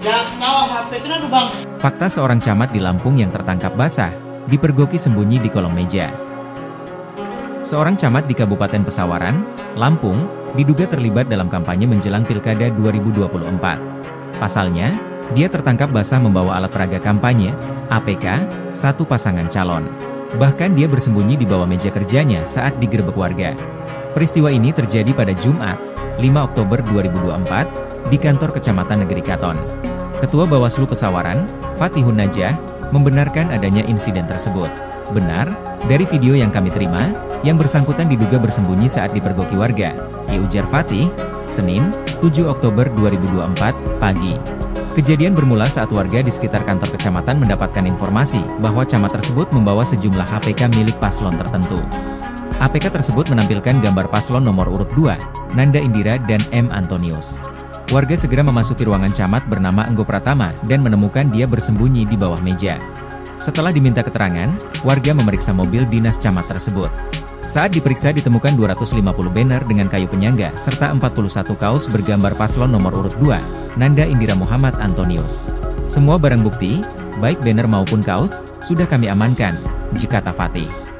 Gak tahu HP kenapa bang? Fakta seorang camat di Lampung yang tertangkap basah, dipergoki sembunyi di kolong meja. Seorang camat di Kabupaten Pesawaran, Lampung, diduga terlibat dalam kampanye menjelang Pilkada 2024. Pasalnya, dia tertangkap basah membawa alat peraga kampanye, APK, satu pasangan calon. Bahkan dia bersembunyi di bawah meja kerjanya saat digerebek warga. Peristiwa ini terjadi pada Jumat, 5 Oktober 2024, di kantor Kecamatan Negeri Katon. Ketua Bawaslu Pesawaran, Fatihun Najah, membenarkan adanya insiden tersebut. Benar, dari video yang kami terima, yang bersangkutan diduga bersembunyi saat dipergoki warga, diujar Fatih, Senin, 7 Oktober 2024, pagi. Kejadian bermula saat warga di sekitar kantor kecamatan mendapatkan informasi bahwa camat tersebut membawa sejumlah APK milik paslon tertentu. APK tersebut menampilkan gambar paslon nomor urut 2, Nanda Indira dan M. Antonius. Warga segera memasuki ruangan camat bernama Enggo Pratama dan menemukan dia bersembunyi di bawah meja. Setelah diminta keterangan, warga memeriksa mobil dinas camat tersebut. Saat diperiksa ditemukan 250 banner dengan kayu penyangga serta 41 kaos bergambar paslon nomor urut 2, Nanda Indira Muhammad Antonius. Semua barang bukti, baik banner maupun kaos, sudah kami amankan, kata Fatih.